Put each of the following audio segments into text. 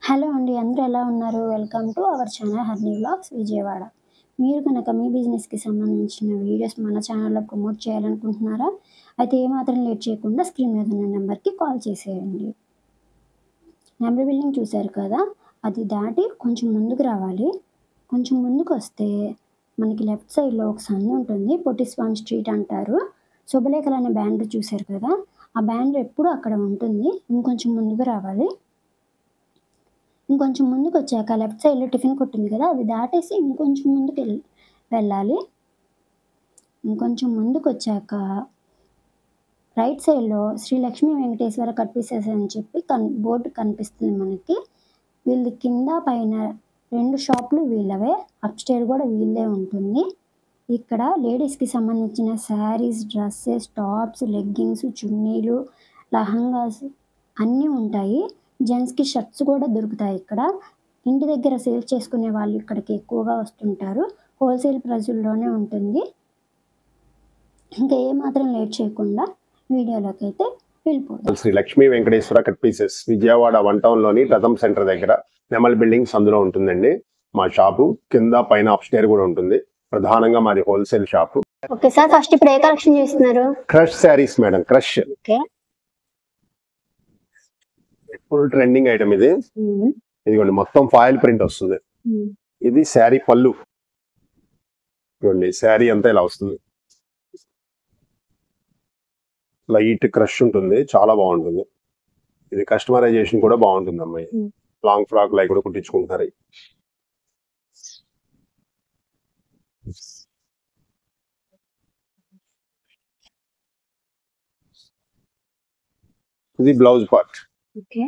Hello అండి. అందరూ ఎలా ఉన్నారు? Welcome to our channel హర్నీ vlogs Vijayawada. మీరు గనక మీ బిజినెస్‌కి సంబంధించిన వీడియోస్ మన ఛానల్‌లో ప్రమోట్ చేయాలనుకుంటున్నారా? అయితే ఏమాత్రం లేట్ చేయకుండా స్క్రీన్ మీద ఉన్న నంబర్‌కి కాల్ చేసేయండి. నెంబర్ బిల్డింగ్ చూసారు కదా! అది దాటి కొంచెం ముందుకు రావాలి. కొంచెం ముందుకొస్తే మనకి లెఫ్ట్ సైడ్‌లో ఒక సందు ఉంటుంది. పొట్టిస్వామి స్ట్రీట్ అంటారు. శుభలేఖలు అనే బ్యానర్ చూసారు కదా! ఆ బ్యానర్ ఎప్పుడూ అక్కడ ఉంటుంది. ఇంకొంచెం ముందుకు రావాలి. ఇంకొంచెం ముందుకొచ్చాక లెఫ్ట్ సైడ్‌లో టిఫిన్ కొట్టు ఉంది కదా! అది దాటేసి ఇంకొంచెం వెళ్ళాలి. ఇంకొంచెం ముందుకొచ్చాక రైట్ సైడ్‌లో శ్రీ లక్ష్మీ వెంకటేశ్వర కట్ పీసెస్ అని చెప్పి బోర్డ్ కనిపిస్తుంది మనకి. వీళ్ళది కింద పైన 2 షాపులు వీళ్ళవే. అప్‌స్టైర్ కూడా వీళ్ళదే ఉంటుంది. ఇక్కడ లేడీస్‌కి సంబంధించిన శారీస్, డ్రెసెస్, టాప్స్, లెగ్గింగ్స్, చున్నీలు, లెహంగాస్ అన్నీ ఉంటాయి. జెంట్స్‌కి షర్ట్స్ కూడా దొరుకుతాయి ఇక్కడ. ఇంటి దగ్గర సేల్ చేసుకునే వాళ్ళు ఇక్కడికి ఎక్కువగా వస్తుంటారు. హోల్‌సేల్ ప్రైసుల్లోనే ఉంటుంది. ఇంకా ఏమాత్రం లేట్ చేయకుండా వీడియోలోకైతే వెళ్ళిపోదాం. శ్రీ లక్ష్మీ వెంకటేశ్వర కట్ పీసెస్ విజయవాడ 1 టౌన్లోని రథం సెంటర్ దగ్గర నెమల్ బిల్డింగ్స్ అందులో ఉంటుందండి. మా షాపు కింద పైన అప్‌స్టైర్ కూడా ఉంటుంది. ప్రధానంగా మాది wholesale shop. Okay sir, first ఇప్పుడు ఏ కలెక్షన్ చూస్తున్నారు? Crush saris madam. Crush okay. Full trending item ఇది. ఇదిగోండి మొత్తం ఫాయిల్ ప్రింట్ వస్తుంది. ఇది శారీ పళ్ళు. ఇదిగోండి శారీ అంతా ఇలా వస్తుంది. లైట్ క్రష్ ఉంటుంది, చాలా బాగుంటుంది. ఇది కస్టమైజేషన్ కూడా బాగుంటుంది అమ్మాయి. లాంగ్ ఫ్రాక్ లైక్ కూడా కుట్టించుకుంటారు. ఇది బ్లౌజ్ పార్ట్. ఓకే.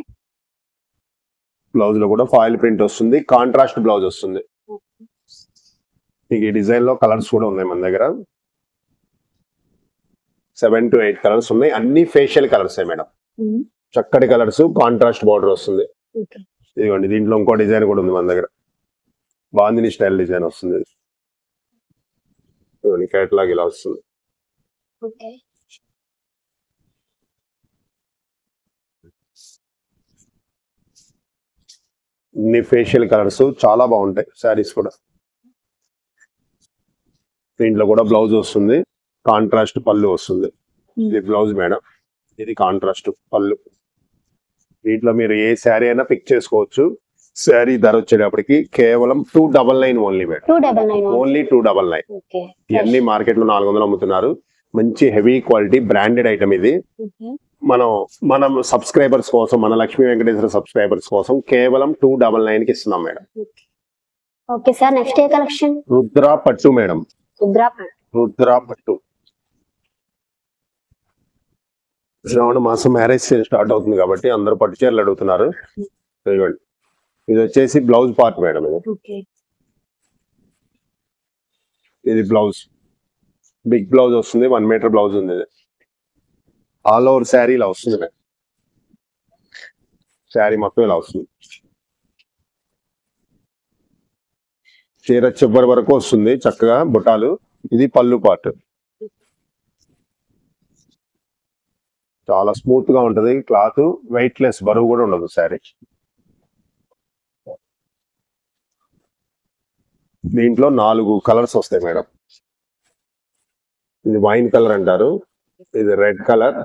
బ్లౌజ్ లో కూడా ఫాయిల్ ప్రింట్ వస్తుంది, కాంట్రాస్ట్ బ్లౌజ్ వస్తుంది. ఈ డిజైన్ లో కలర్స్ కూడా ఉన్నాయి మన దగ్గర. 7 to 8 కలర్స్ ఉన్నాయి. అన్ని ఫేషియల్ కలర్స్ మేడం. చక్కటి కలర్స్, కాంట్రాస్ట్ బార్డర్ వస్తుంది. ఇదిగోండి దీంట్లో ఇంకో డిజైన్ కూడా ఉంది మన దగ్గర. బాందిని స్టైల్ డిజైన్ వస్తుంది. కేటలాగ్ ఇలా వస్తుంది. ఇన్ని ఫేషియల్ కలర్స్ చాలా బాగుంటాయి. శారీస్ కూడా దీంట్లో కూడా బ్లౌజ్ వస్తుంది, కాంట్రాస్ట్ పళ్ళు వస్తుంది. ఇది బ్లౌజ్ మేడం, ఇది కాంట్రాస్ట్ పళ్ళు. దీంట్లో మీరు ఏ శారీ అయినా పిక్ చేసుకోవచ్చు. శారీ ధర వచ్చేటప్పటికి కేవలం 299 ఓన్లీ మేడం. ఓన్లీ 299. ఇవన్నీ మార్కెట్ లో 400 అమ్ముతున్నారు. మంచి హెవీ క్వాలిటీ బ్రాండెడ్ ఐటమ్ ఇది. మనం సబ్స్క్రైబర్స్ కోసం, మన లక్ష్మీ వెంకటేశ్వర సబ్స్క్రైబర్స్ కోసం కేవలం 299 కి ఇస్తున్నాం మేడం. ఓకే సార్, నెక్స్ట్ ఏ కలెక్షన్? రుద్ర పట్టు మేడం. రుద్ర పట్టు. శ్రావణ మాసం మ్యారేజ్ సేల్ స్టార్ట్ అవుతుంది కాబట్టి అందరూ పట్టు చీరలు అడుగుతున్నారు. ఇది వచ్చేసి బ్లౌజ్ పార్ట్ మేడం. ఇది బ్లౌజ్, బిగ్ బ్లౌజ్ వస్తుంది. 1 మీటర్ బ్లౌజ్ ఉంది. ఆల్ ఓవర్ శారీ ఇలా వస్తుంది మేడం. శారీ మొత్తం ఇలా వస్తుంది. చీర చివరి వరకు వస్తుంది చక్కగా బుటాలు. ఇది పళ్ళు పార్ట్. చాలా స్మూత్ గా ఉంటది క్లాత్, వెయిట్ లెస్, బరువు కూడా ఉండదు శారీ. దీంట్లో 4 కలర్స్ వస్తాయి మేడం. ఇది వైన్ కలర్ అంటారు, ఇది రెడ్ కలర్,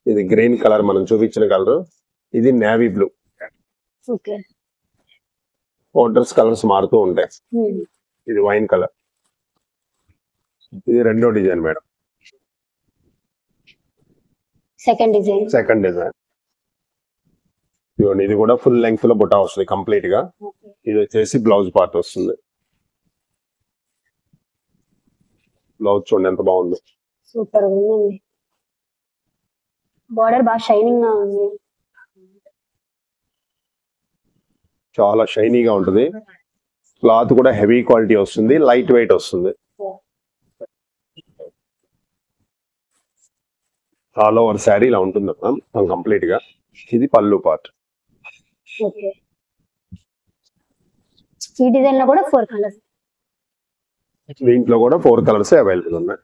ఇది గ్రీన్ కలర్ మనం చూపించిన కలర్, ఇది నేవీ బ్లూ. బోర్డర్స్ కలర్స్ మారుతూ ఉంటాయి. ఇది వైన్ కలర్. ఇది రెండో డిజైన్ మేడం. Second design. ఇది కూడా ఫుల్ లెంగ్త్ లో బుటా వస్తుంది కంప్లీట్ గా. ఇది వచ్చేసి బ్లౌజ్ పార్ట్ వస్తుంది. బ్లౌజ్ చూడండి ఎంత బాగుంది. సూపర్ ఉంది. బోర్డర్ బాగా షైనింగ్ గా ఉంది. చాలా షైనీగా ఉంటుంది. క్లాత్ కూడా హెవీ క్వాలిటీ వస్తుంది, లైట్ వెయిట్ వస్తుంది. ఆల్ ఓవర్ శారీ ఇలా ఉంటుంది కంప్లీట్ గా. ఇది పళ్ళు పార్ట్. ఈ డిజైన్ లో కూడా 4 కలర్స్. దీంట్లో కూడా 4 కలర్స్ అవైలబుల్ ఉన్నాయి.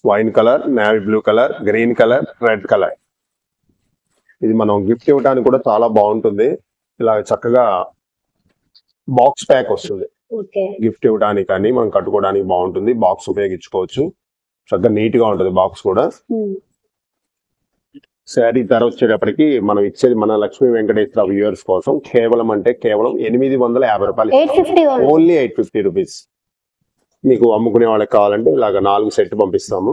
Wine colour, navy blue colour, green colour, red colour. ఇది మనం గిఫ్ట్ ఇవ్వడానికి కూడా చాలా బాగుంటుంది. ఇలా చక్కగా బాక్స్ ప్యాక్ వస్తుంది. గిఫ్ట్ ఇవ్వడానికి కానీ మనం కట్టుకోవడానికి బాగుంటుంది. బాక్స్ ఉపయోగించుకోవచ్చు. చక్కగా నీట్ గా ఉంటుంది బాక్స్ కూడా. శారీ ధర వచ్చేటప్పటికి మనం ఇచ్చేది మన లక్ష్మీ వెంకటేశ్వర వ్యూవర్స్ కోసం కేవలం 850 రూపాయలు. Only 850 rupees. మీకు అమ్ముకునే వాళ్ళకి కావాలంటే ఇలాగ 4 సెట్ పంపిస్తాము.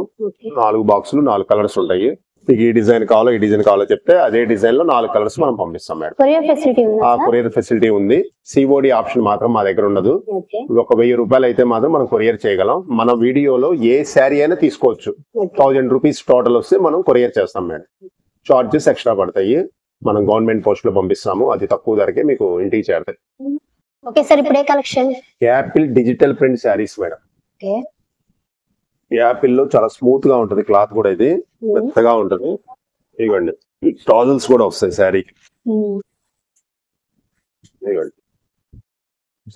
4 బాక్సులు 4 కలర్స్ ఉంటాయి. మీకు ఈ డిజైన్ కావాలో చెప్తే అదే డిజైన్ లో 4 కలర్స్ మనం పంపిస్తాం మేడం. కొరియర్ ఫెసిలిటీ ఉంది. సిఓడి ఆప్షన్ మాత్రం మా దగ్గర ఉండదు. ఒక 1000 రూపాయలు అయితే మాత్రం మనం కొరియర్ చేయగలం. మన వీడియోలో ఏ శారీ అయినా తీసుకోవచ్చు. 1000 రూపీస్ టోటల్ వస్తే మనం కొరియర్ చేస్తాం మేడం. చార్జెస్ ఎక్స్ట్రా పడతాయి. మనం గవర్నమెంట్ పోస్ట్ లో పంపిస్తాము. అది తక్కువ ధరకే మీకు ఇంటికి చేరుతాయి. ఓకే సార్, ఇప్పుడు ఏ collection? Apple digital print saris madam. Apple లో చాలా స్మూత్ గా ఉంటది. క్లాత్ కూడా ఇది మెత్తగా ఉంటది. ఇదిగోండి టాజల్స్ కూడా వస్తాయి శారీకి. ఇదిగోండి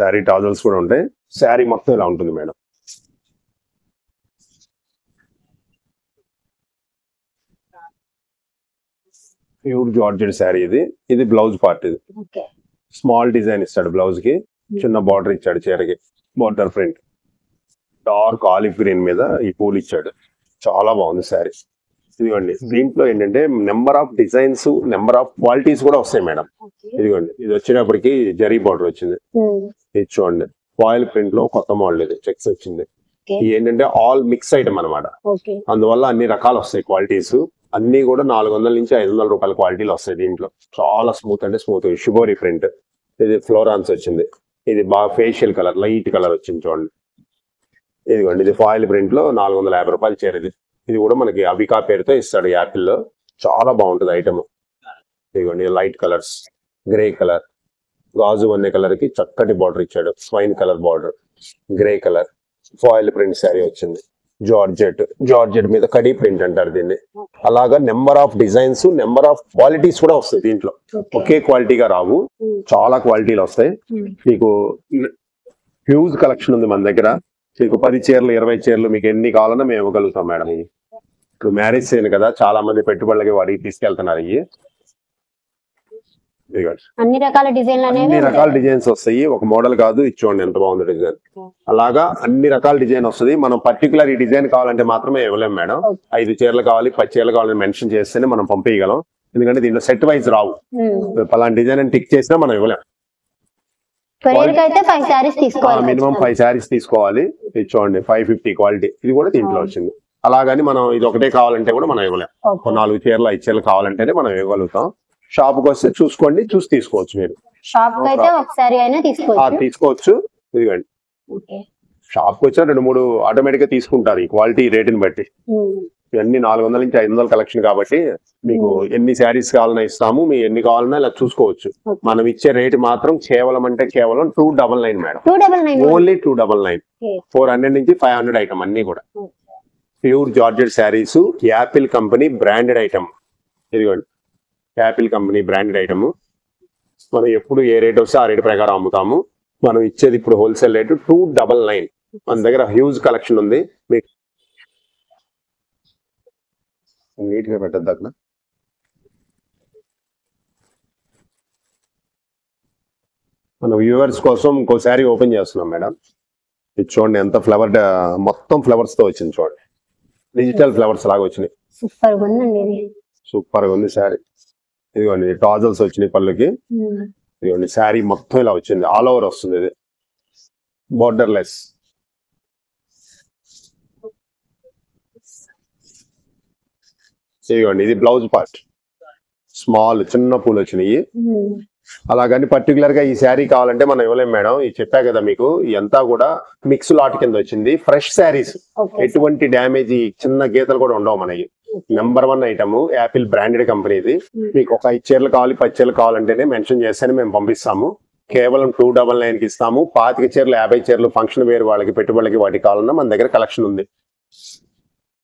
శారీ టాజల్స్ కూడా ఉంటాయి. శారీ మొత్తం ఇలా ఉంటుంది మేడం. ప్యూర్ జార్జెట్ శారీ ఇది. ఇది బ్లౌజ్ పార్ట్. ఇది స్మాల్ డిజైన్ ఇస్తాడు బ్లౌజ్ కి. చిన్న బార్డర్ ఇచ్చాడు చీరకి. Border print dark olive green మీద ఈ పూలు ఇచ్చాడు. చాలా బాగుంది శారీ. ఇదిగోండి దీంట్లో ఏంటంటే number of designs, number of qualities కూడా వస్తాయి మేడం. ఇదిగోండి ఇది వచ్చేటప్పటికి జరీ బార్డర్ వచ్చింది. ఇది చూడండి ఫాయిల్ ప్రింట్ లో కొత్త మోడల్. ఇది చెక్స్ వచ్చింది. ఇది ఏంటంటే ఆల్ మిక్స్ ఐటమ్ అనమాట. అందువల్ల అన్ని రకాలు వస్తాయి క్వాలిటీస్. అన్ని కూడా 400 నుంచి 500 రూపాయల క్వాలిటీలు వస్తాయి దీంట్లో. చాలా స్మూత్ అంటే స్మూత్. Shibori print. ఇది ఫ్లోరాన్స్ వచ్చింది. ఇది బాగా ఫేషియల్ కలర్, లైట్ కలర్ వచ్చింది చూడండి. ఇదిగోండి ఇది ఫాయిల్ ప్రింట్ లో 450 రూపాయలు చేరేది. ఇది కూడా మనకి అవికా పేరుతో ఇస్తాడు యాపిల్ లో. చాలా బాగుంటుంది ఐటమ్. ఇదిగోండి లైట్ కలర్స్, గ్రే కలర్, గాజు వన్నె కలర్ కి చక్కటి బార్డర్ ఇచ్చాడు. Swine colour border, grey colour, foil print sari వచ్చింది. జార్జెట్ మీద కడీ ప్రింట్ అంటారు దీన్ని. అలాగా number of designs, number of qualities కూడా వస్తాయి దీంట్లో. ఒకే క్వాలిటీగా రావు, చాలా క్వాలిటీలు వస్తాయి. మీకు హ్యూజ్ కలెక్షన్ ఉంది మన దగ్గర. మీకు 10 చీరలు 20 చీరలు మీకు ఎన్ని కావాలన్నా మేము ఇవ్వగలుగుతాం మేడం. ఇప్పుడు మ్యారేజ్ చేయను కదా, చాలా మంది పెట్టుబడులకి వాడికి తీసుకెళ్తున్నారు. అన్ని రకాల డిజైన్స్ వస్తాయి. ఒక మోడల్ కాదు. ఇచ్చోండి ఎంత బాగుంది డిజైన్. అలాగా అన్ని రకాల డిజైన్ వస్తుంది. మనం పర్టికులర్ ఈ డిజైన్ కావాలంటే మాత్రమే ఇవ్వలేం మేడం. 5 చీరలు కావాలి 10 చీరలు కావాలని మెన్షన్ చేస్తేనే మనం పంపించగలం. ఎందుకంటే దీంట్లో సెట్ వైజ్ రావు. పలానా డిజైన్ అని టిక్ చేసినా మనం ఇవ్వలేం. మినిమం 5 శారీస్ తీసుకోవాలి. చూడండి 550 క్వాలిటీ. ఇది కూడా దీంట్లో వచ్చింది. అలాగని మనం ఇది ఒకటే కావాలంటే కూడా మనం ఇవ్వలేం. 4 చీరలు 5 చీరలు కావాలంటేనే మనం ఇవ్వగలుగుతాం. షాప్ కి వస్తే చూసుకోండి, చూసి తీసుకోవచ్చు. మీరు తీసుకోవచ్చు. ఇదిగోండి షాప్ కి వచ్చినా 2-3 ఆటోమేటిక్ గా తీసుకుంటారు ఈ క్వాలిటీ రేటుని బట్టి. ఇవన్నీ 400 నుంచి 500 కలెక్షన్ కాబట్టి మీకు ఎన్ని శారీస్ కావాలన్నా ఇస్తాము. మీ ఎన్ని కావాలన్నా ఇలా చూసుకోవచ్చు. మనం ఇచ్చే రేటు మాత్రం కేవలం 299 మేడం. ఓన్లీ 299. 400 నుంచి 500 ఐటమ్ అన్ని కూడా pure georgette saris. Apple company branded item. ఇదిగోండి యాపిల్ కంపెనీ బ్రాండెడ్ ఐటమ్. మనం ఎప్పుడు ఏ రేట్ వస్తే ఆ రేట్ ప్రకారం అమ్ముతాము. మనం ఇచ్చేది ఇప్పుడు హోల్సేల్ రేటు 299. మన దగ్గర హ్యూజ్ కలెక్షన్ ఉంది. మీకు నీట్ గా పెట్టద్దు అక్కడ. మన వ్యూవర్స్ కోసం ఇంకో శారీ ఓపెన్ చేస్తున్నాం మేడం. ఇది చూడండి ఎంత ఫ్లవర్, మొత్తం ఫ్లవర్స్ తో వచ్చింది చూడండి. డిజిటల్ ఫ్లవర్స్ లాగా వచ్చినాయి. సూపర్ గా ఉంది శారీ. ఇదిగోండి టాజల్స్ వచ్చినాయి పళ్ళుకి. ఇదిగోండి శారీ మొత్తం ఇలా వచ్చింది. ఆల్ ఓవర్ వస్తుంది. ఇది బోర్డర్ లెస్. ఇదిగోండి ఇది బ్లౌజ్ పార్ట్. స్మాల్ చిన్న పూలు వచ్చినాయి. అలాగని పర్టికులర్ గా ఈ శారీ కావాలంటే మనం ఇవ్వలేం మేడం. ఇది చెప్పా కదా మీకు. ఇదంతా కూడా మిక్స్ లాట్ కింద వచ్చింది. ఫ్రెష్ శారీస్, ఎటువంటి డ్యామేజ్ చిన్న గీతలు కూడా ఉండవు మనకి. నెంబర్ 1 ఐటమ్ యాపిల్ బ్రాండెడ్ కంపెనీది. మీకు ఒక 5 చీరలు కావాలి 10 చీరలు కావాలంటేనే మెన్షన్ చేస్తేనే మేము పంపిస్తాము. కేవలం 299 కి ఇస్తాము. 25 చీరలు 50 చీరలు ఫంక్షన్ వేరు వాళ్ళకి పెట్టుబడులకి వాటికి కావాలన్నా మన దగ్గర కలెక్షన్ ఉంది.